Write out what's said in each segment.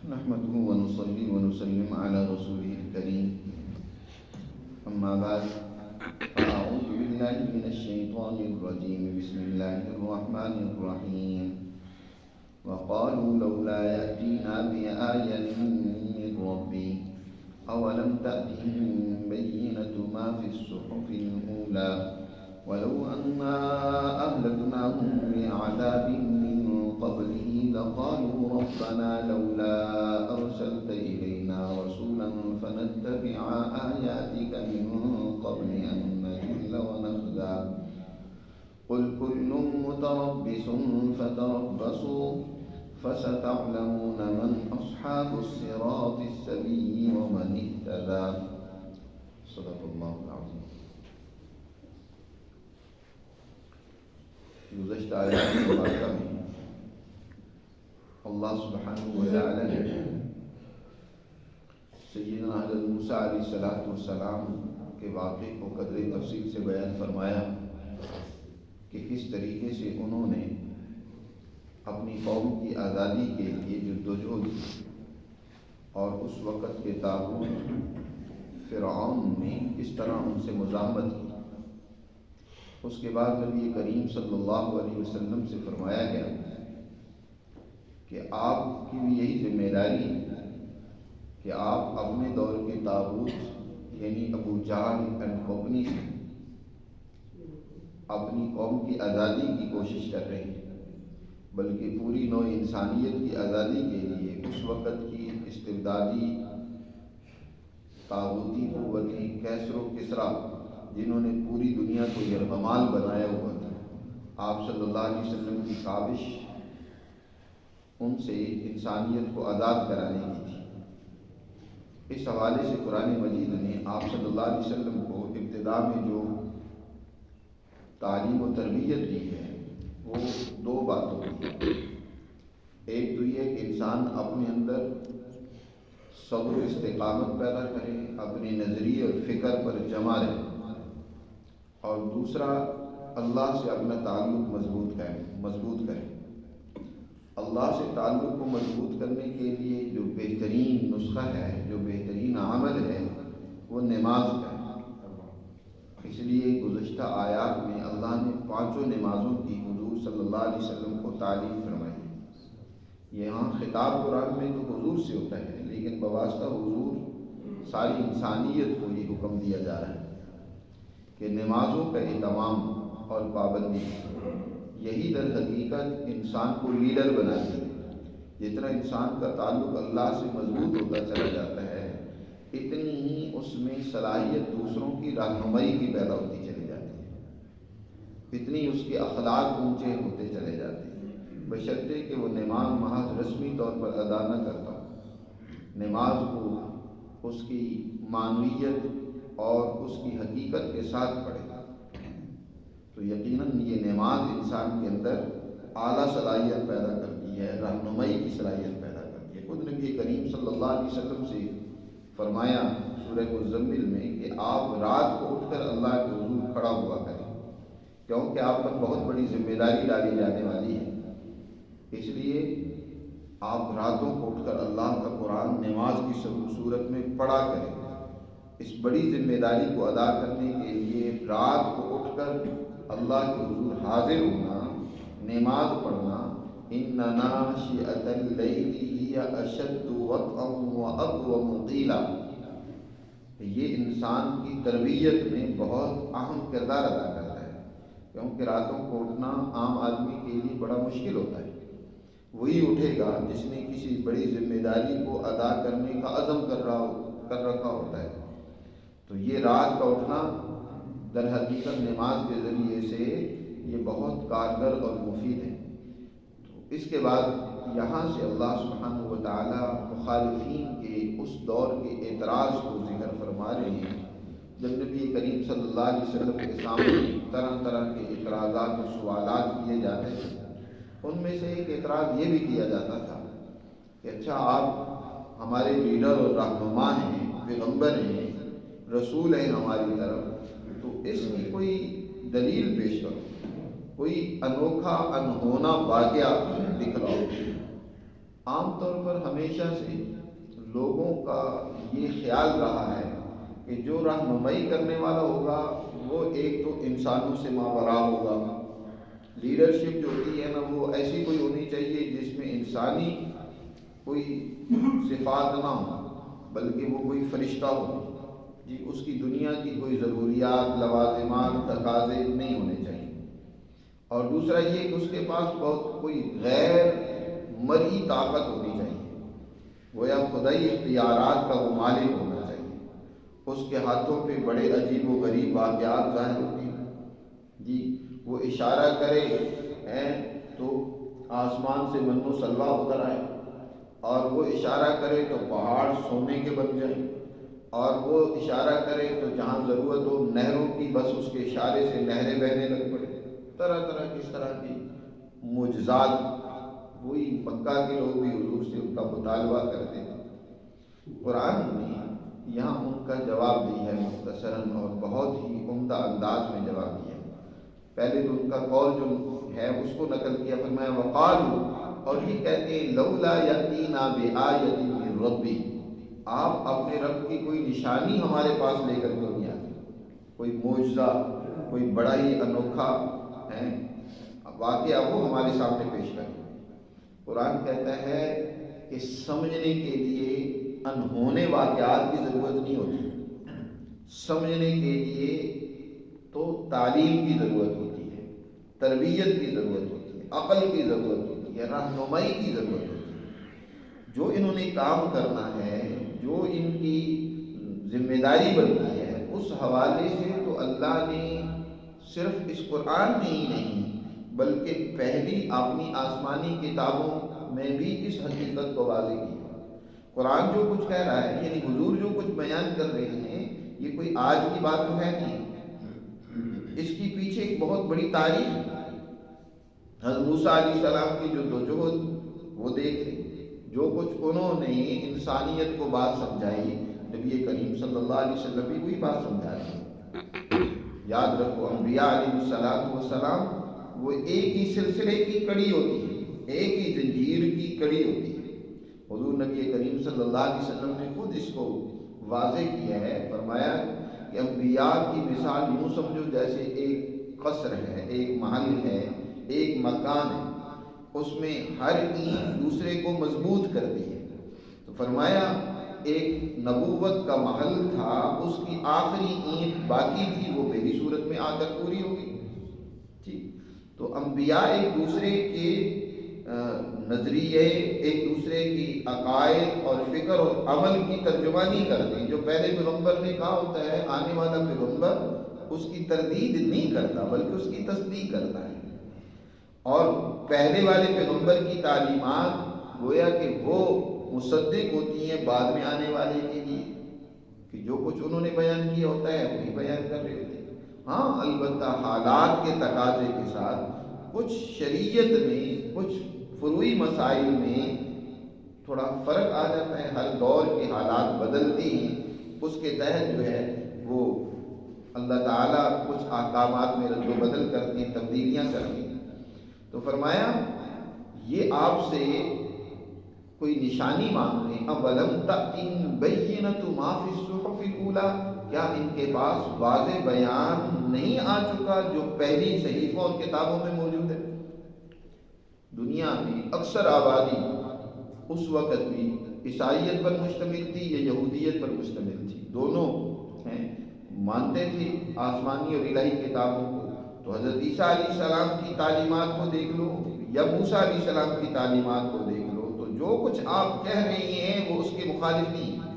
نحمده ونصلي ونسلم على رسوله الكريم أما بعد فأعوذ بالله من الشيطان الرجيم بسم الله الرحمن الرحيم وقالوا لولا يأتينا بآية من ربه أولم تأتهم بينة ما في الصحف الأولى ولو أنا أهلكناهم بعذاب من قبله لقالوا ربنا لولا أرسلت إلينا رسولا فنتبع آياتك من قبل أن نذل ونخزى قل كل متربص فتربصوا فستعلمون من أصحاب الصراط السوي ومن اهتدى صدق الله العظيم. گزشتہ آیات مبارکہ میں اللہ سبحانہ وتعالی نے سیدنا حضرت موسیٰ علیہ السلام کے واقعے کو قدر تفصیل سے بیان فرمایا کہ کس طریقے سے انہوں نے اپنی قوم کی آزادی کے لیے جدوجہد کی اور اس وقت کے طاغوت فرعون نے کس طرح ان سے مزاحمت کی. اس کے بعد نبی کریم صلی اللہ علیہ وسلم سے فرمایا گیا کہ آپ کی بھی یہی ذمہ داری ہے کہ آپ اپنے دور کے طاغوت یعنی ابو جہل اینڈ کمپنی سے اپنی قوم کی آزادی کی کوشش کر رہے ہیں، بلکہ پوری نوع انسانیت کی آزادی کے لیے اس وقت کی استبدادی طاغوتی قوتیں کیسر و کسریٰ جنہوں نے پوری دنیا کو یرغمال بنایا ہوا تھا، آپ صلی اللہ علیہ وسلم کی کاوش ان سے انسانیت کو آزاد کرانے کی تھی. اس حوالے سے قرآن مجید نے آپ صلی اللہ علیہ وسلم کو ابتدا میں جو تعلیم و تربیت دی ہے وہ دو باتوں کی. ایک تو یہ کہ انسان اپنے اندر صبر و استقامت پیدا کرے، اپنے نظریے اور فکر پر جمع رہے، اور دوسرا اللہ سے اپنا تعلق مضبوط کرے. اللہ سے تعلق کو مضبوط کرنے کے لیے جو بہترین نسخہ ہے، جو بہترین عمل ہے، وہ نماز کا ہے. اس لیے گزشتہ آیات میں اللہ نے 5 نمازوں کی حضور صلی اللہ علیہ وسلم کو تعلیم فرمائی. یہاں خطاب قرآن میں تو حضور سے ہوتا ہے، لیکن بواسطہ حضور ساری انسانیت کو یہ حکم دیا جا رہا ہے کہ نمازوں کا اہتمام اور پابندی یہی در حقیقت انسان کو لیڈر بناتی ہے. جتنا انسان کا تعلق اللہ سے مضبوط ہوتا چلا جاتا ہے، اتنی ہی اس میں صلاحیت دوسروں کی رہنمائی کی پیدا ہوتی چلی جاتی ہے، اتنی اس کے اخلاق اونچے ہوتے چلے جاتے ہیں، بشرطے کہ وہ نماز محض رسمی طور پر ادا نہ کرتا ہو، نماز کو اس کی معنویت اور اس کی حقیقت کے ساتھ پڑھے تو یقیناً یہ نماز انسان کے اندر اعلیٰ صلاحیت پیدا کرتی ہے، رہنمائی کی صلاحیت پیدا کرتی ہے. خود نبی کریم صلی اللہ علیہ وسلم سے فرمایا سورہ مزمل میں کہ آپ رات کو اٹھ کر اللہ کے حضور کھڑا ہوا کریں، کیونکہ آپ پر بہت بڑی ذمہ داری ڈالی جانے والی ہے. اس لیے آپ راتوں کو اٹھ کر اللہ کا قرآن نماز کی صورت میں پڑھا کریں. اس بڑی ذمہ داری کو ادا کرنے کے لیے رات کو اٹھ کر اللہ کے حضور حاضر ہونا، نماز پڑھنا، ان ناشئۃ اللیل ہی اشد وطئا واقوم قیلا، یہ انسان کی تربیت میں بہت اہم کردار ادا کرتا ہے. کیونکہ راتوں کو اٹھنا عام آدمی کے لیے بڑا مشکل ہوتا ہے. وہی اٹھے گا جس نے کسی بڑی ذمہ داری کو ادا کرنے کا عزم کر رکھا ہوتا ہے. تو یہ رات کا اٹھنا در حقیقت نماز کے ذریعے سے یہ بہت کارگر اور مفید ہے. تو اس کے بعد یہاں سے اللہ سبحانہ وتعالی مخالفین کے اس دور کے اعتراض کو ذکر فرما رہے ہیں. جب نبی کریم صلی اللہ علیہ وسلم کے سامنے طرح طرح کے اعتراضات و سوالات کیے جاتے تھے، ان میں سے ایک اعتراض یہ بھی کیا جاتا تھا کہ اچھا آپ ہمارے لیڈر اور رہنما ہیں، پیغمبر ہیں، رسول ہیں ہماری طرف، تو اس کی کوئی دلیل پیش کرو، کوئی انوکھا انہونا واقعہ دکھلاؤ. عام طور پر ہمیشہ سے لوگوں کا یہ خیال رہا ہے کہ جو رہنمائی کرنے والا ہوگا وہ ایک تو انسانوں سے ماوراء ہوگا. لیڈرشپ جو ہوتی ہے نا وہ ایسی کوئی ہونی چاہیے جس میں انسانی کوئی صفات نہ ہو بلکہ وہ کوئی فرشتہ ہو. جی اس کی دنیا کی کوئی ضروریات لوازمات تقاضے نہیں ہونے چاہیے. اور دوسرا یہ کہ اس کے پاس بہت کوئی غیر مرئی طاقت ہونی چاہیے. گویا خدائی اختیارات کا وہ مالک ہونا چاہیے. اس کے ہاتھوں پہ بڑے عجیب و غریب واقعات ظاہر ہوتے ہیں. جی وہ اشارہ کرے تو آسمان سے من و سلوہ اتر آئے، اور وہ اشارہ کرے تو پہاڑ سونے کے بن جائیں، اور وہ اشارہ کرے تو جہاں ضرورت ہو نہروں کی بس اس کے اشارے سے نہریں بہنے لگ پڑے. طرح طرح کی اس طرح کی معجزات. وہی مکہ کے لوگ بھی حضور سے ان کا مطالبہ کرتے تھے. قرآن نے یہاں ان کا جواب دیا ہے مختصراً اور بہت ہی عمدہ انداز میں جواب دیا ہے. پہلے تو ان کا قول جو ہے اس کو نقل کیا، فرمایا وقالوا، اور یہ کہتے ہیں لولا یاتینا بآیۃ من ربی، آپ اپنے رب کی کوئی نشانی ہمارے پاس لے کر کیوں نہیں آتے؟ کوئی معجزہ، کوئی بڑا ہی انوکھا ہے واقعہ وہ ہمارے سامنے پیش کریں. قرآن کہتا ہے کہ سمجھنے کے لیے انہونے واقعات کی ضرورت نہیں ہوتی. سمجھنے کے لیے تو تعلیم کی ضرورت ہوتی ہے، تربیت کی ضرورت ہوتی ہے، عقل کی ضرورت ہوتی ہے، رہنمائی کی ضرورت ہوتی ہے. جو انہوں نے کام کرنا ہے، جو ان کی ذمہ داری بنتی ہے، اس حوالے سے تو اللہ نے صرف اس قرآن میں ہی نہیں بلکہ پہلی اپنی آسمانی کتابوں میں بھی اس حقیقت کو واضح کیا. قرآن جو کچھ کہہ رہا ہے، یعنی حضور جو کچھ بیان کر رہے ہیں، یہ کوئی آج کی بات تو ہے نہیں. اس کی پیچھے ایک بہت بڑی تاریخ ہے. حضرت موسیٰ علیہ السلام کی جو جدوجہد وہ دیکھ لیں، جو کچھ انہوں نے انسانیت کو بات سمجھائی، نبی کریم صلی اللہ علیہ وسلم بھی وہی بات سمجھا رہے ہیں. یاد رکھو انبیاء علیہ السلام وہ ایک ہی سلسلے کی کڑی ہوتی ہے، ایک ہی زنجیر کی کڑی ہوتی ہے. حضور نبی کریم صلی اللہ علیہ وسلم نے خود اس کو واضح کیا ہے. فرمایا کہ انبیاء کی مثال یوں سمجھو جیسے ایک قصر ہے، ایک محل ہے، ایک مکان ہے، اس میں ہر اینٹ دوسرے کو مضبوط کرتی ہے. تو فرمایا ایک نبوت کا محل تھا، اس کی آخری اینٹ باقی تھی، وہ پہلی صورت میں آ کر پوری ہوگی. ٹھیک، تو انبیاء ایک دوسرے کے نظریے، ایک دوسرے کی عقائد اور فکر اور عمل کی ترجمانی کرتے ہیں. جو پہلے پیغمبر نے کہا ہوتا ہے، آنے والا پیغمبر اس کی تردید نہیں کرتا بلکہ اس کی تصدیق کرتا ہے. اور پہلے والے پیغمبر کی تعلیمات گویا کہ وہ مصدق ہوتی ہیں بعد میں آنے والے کے لیے، کہ جو کچھ انہوں نے بیان کیا ہوتا ہے وہی بیان کر رہے ہوتے ہیں. ہاں البتہ حالات کے تقاضے کے ساتھ کچھ شریعت میں، کچھ فروعی مسائل میں تھوڑا فرق آ جاتا ہے. ہر دور کے حالات بدلتے ہیں، اس کے تحت جو ہے وہ اللہ تعالیٰ کچھ احکامات میں رد و بدل کرتے ہیں، تبدیلیاں کرتے ہیں. تو فرمایا یہ آپ سے کوئی نشانی مانگتے ہیں. اولم تأتیہم بینۃ ما فی الصحف الاولی، کیا ان کے پاس واضح بیان نہیں آ چکا جو پہلی صحیفوں اور کتابوں میں موجود ہے؟ دنیا میں اکثر آبادی اس وقت بھی عیسائیت پر مشتمل تھی یا یہودیت پر مشتمل تھی، دونوں ہیں، مانتے تھے آسمانی اور الہی کتابوں کو. تو حضرت عیسیٰ علیہ السلام کی تعلیمات کو دیکھ لو یا موسیٰ علیہ السلام کی تعلیمات کو دیکھ لو، تو جو کچھ آپ کہہ رہی ہیں وہ اس کے مخالف نہیں ہے.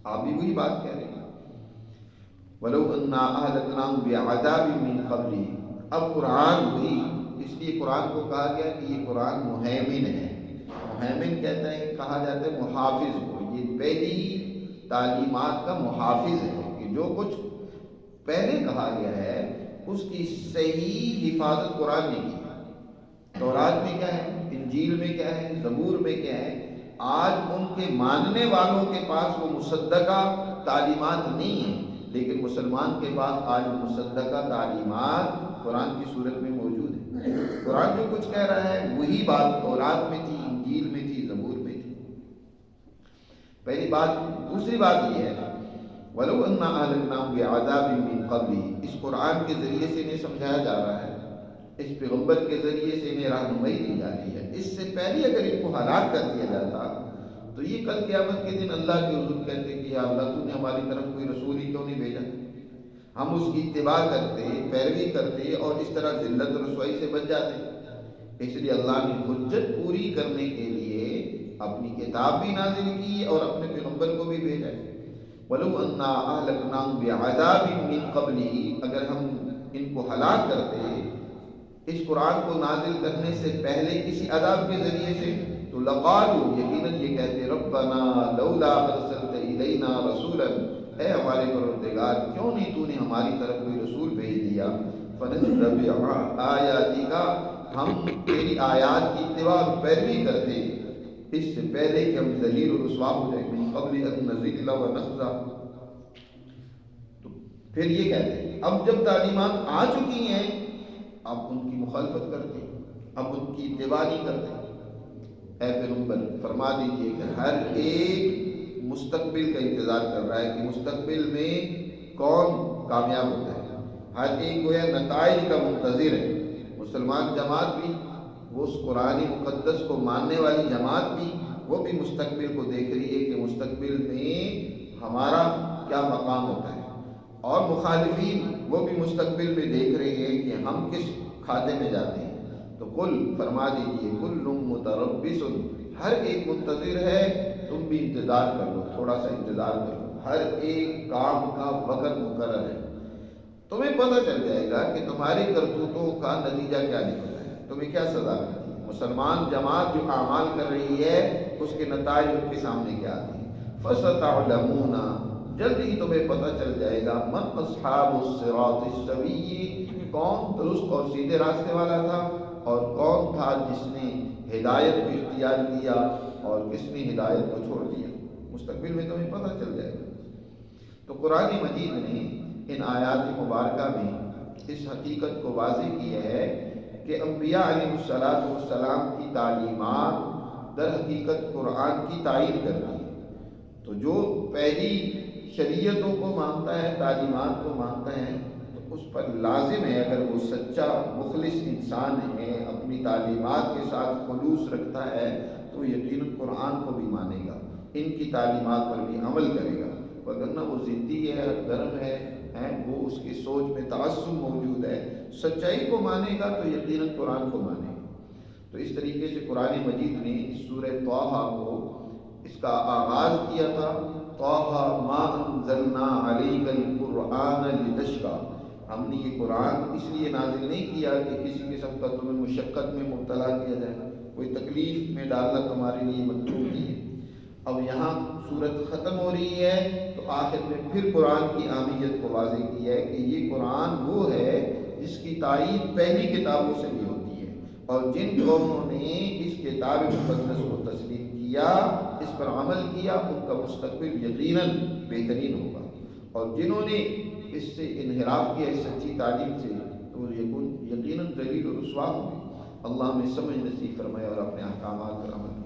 آپ بھی وہی بات کہہ رہے ہیں. وَلَوْ أَنَّا أَهْلَكْنَاهُمْ بِعَذَابٍ مِّن قَبْلِهِ، اب قرآن ہوئی، اس لیے قرآن کو کہا گیا کہ یہ قرآن مہیمن ہے. مہیمن کہتا ہے، کہا جاتا ہے محافظ کو. یہ پہلی تعلیمات کا محافظ ہے کہ جو کچھ پہلے کہا گیا ہے اس کی صحیح حفاظت قرآن نے کی. تورات میں کیا ہے، انجیل میں کیا ہے، زبور میں کیا ہے. آج ان کے ماننے والوں کے پاس وہ مصدقہ تعلیمات نہیں ہیں، لیکن مسلمان کے پاس آج مصدقہ تعلیمات قرآن کی صورت میں موجود ہے. قرآن جو کچھ کہہ رہا ہے وہی بات تورات میں تھی، انجیل میں تھی، زبور پہلی بات. دوسری بات یہ ہے وَلَوْ أَنَّا أَهْلَكْنَاهُمْ بِعَذَابٍ مِّن قَبْلِهِ، اس قرآن کے ذریعے سے انہیں سمجھایا جا رہا ہے، اس پیغمبر کے ذریعے سے انہیں رہنمائی دی جا رہی ہے. اس سے پہلے اگر ان کو ہلاک کر دیا جاتا تو یہ کل قیامت کے دن اللہ کے حضور کہتے کہ یا اللہ تو نے ہماری طرف کوئی رسول ہی کیوں نہیں بھیجا، ہم اس کی اتباع کرتے، پیروی کرتے اور اس طرح ذلت و رسوائی سے بچ جاتے. اس لیے اللہ نے حجت پوری کرنے کے لیے اپنی کتاب بھی نازل کی اور اپنے پیغمبر کو بھی بھیجا. وَلَوْ أَنَّا أَهْلَكْنَاهُمْ بِعَذَابٍ مِّن قَبْلِهِ، اگر ہم ان کو ہلاک کرتے اس قرآن کو نازل کرنے سے پہلے کسی عذاب کے ذریعے سے، تو لقالوا، یقیناً یہ کہتے ربنا لولا ارسلت الینا رسولا، اے ہمارے پروردگار کیوں نہیں تو نے ہماری طرف کوئی رسول بھیج دیا، فنتبع آیاتک، ہم تیری آیات کی اتباع اور پیروی کرتے اس سے پہلے کہ ہم ذلیل و رسوا ہو جائیں، من قبل ان نذل و نخزى. تو پھر یہ کہتے ہیں اب جب تعلیمات آ چکی ہیں اب ان کی مخالفت کرتے، اب ان کی اتباع نہیں کرتے. اے پیغمبر فرما دیجئے کہ ہر ایک مستقبل کا انتظار کر رہا ہے کہ مستقبل میں کون کامیاب ہوتا ہے، ہر ایک گویا نتائج کا منتظر ہے. مسلمان جماعت بھی، وہ اس قرآن مقدس کو ماننے والی جماعت بھی، وہ بھی مستقبل کو دیکھ رہی ہے کہ مستقبل میں ہمارا کیا مقام ہوتا ہے، اور مخالفین وہ بھی مستقبل میں دیکھ رہے ہیں کہ ہم کس کھاتے میں جاتے ہیں. تو قل فرما دیجئے کل متربص، ہر ایک منتظر ہے، تم بھی انتظار کر لو، تھوڑا سا انتظار کر لو. ہر ایک کام کا وقت مقرر ہے، تمہیں پتہ چل جائے گا کہ تمہاری کرتوتوں کا نتیجہ کیا نکلتا ہے، تمہیں کیا سزا ملتی ہے. مسلمان جماعت جو اعمال کر رہی ہے اس کے نتائج ان کے سامنے کیا آتے ہیں. فَسَتَعْلَمُونَ، جلد ہی تمہیں پتہ چل جائے گا، من اصحاب الصراط السوی، کون درست اور سیدھے راستے والا تھا اور کون تھا جس نے ہدایت کو اختیار کیا اور کس نے ہدایت کو چھوڑ دیا. مستقبل میں تمہیں پتہ چل جائے گا. تو قرآن مجید نے ان آیات مبارکہ میں اس حقیقت کو واضح کیا ہے کہ انبیاء علیہ السلام کی تعلیمات در حقیقت قرآن کی تائید کرتی ہے. تو جو پہلی شریعتوں کو مانتا ہے، تعلیمات کو مانتا ہے، تو اس پر لازم ہے اگر وہ سچا مخلص انسان ہے، اپنی تعلیمات کے ساتھ خلوص رکھتا ہے، تو یقیناً قرآن کو بھی مانے گا، ان کی تعلیمات پر بھی عمل کرے گا. وگرنہ وہ ضدی ہے، گرم ہے، وہ اس کی سوچ میں تعصب موجود ہے. سچائی کو مانے گا تو یقیناً قرآن کو مانے گا. تو اس طریقے سے قرآن مجید نے اس سورہ طٰہٰ کو اس کا آغاز کیا تھا، طٰہٰ ما انزلنا علیک القرآن لتشقیٰ، ہم نے یہ قرآن اس لیے نازل نہیں کیا کہ کسی قسم کا تمہیں مشقت میں مبتلا کیا جائے، کوئی تکلیف میں ڈالنا تمہارے لیے مطلوب نہیں ہے. اب یہاں صورت ختم ہو رہی ہے تو آخر میں پھر قرآن کی اہمیت کو واضح کیا ہے کہ یہ قرآن وہ ہے جس کی تائید پہلی کتابوں سے بھی ہوتی ہے، اور جن قوموں نے اس کتاب مقدس کو تسلیم کیا، اس پر عمل کیا، ان کا مستقبل یقیناً بہترین ہوگا. اور جنہوں نے اس سے انحراف کیا اس سچی تعلیم سے، تو یقیناً ذلیل و رسوا ہوں گے. اللہ ہمیں سمجھ نصیب فرمائے اور اپنے احکامات پر عمل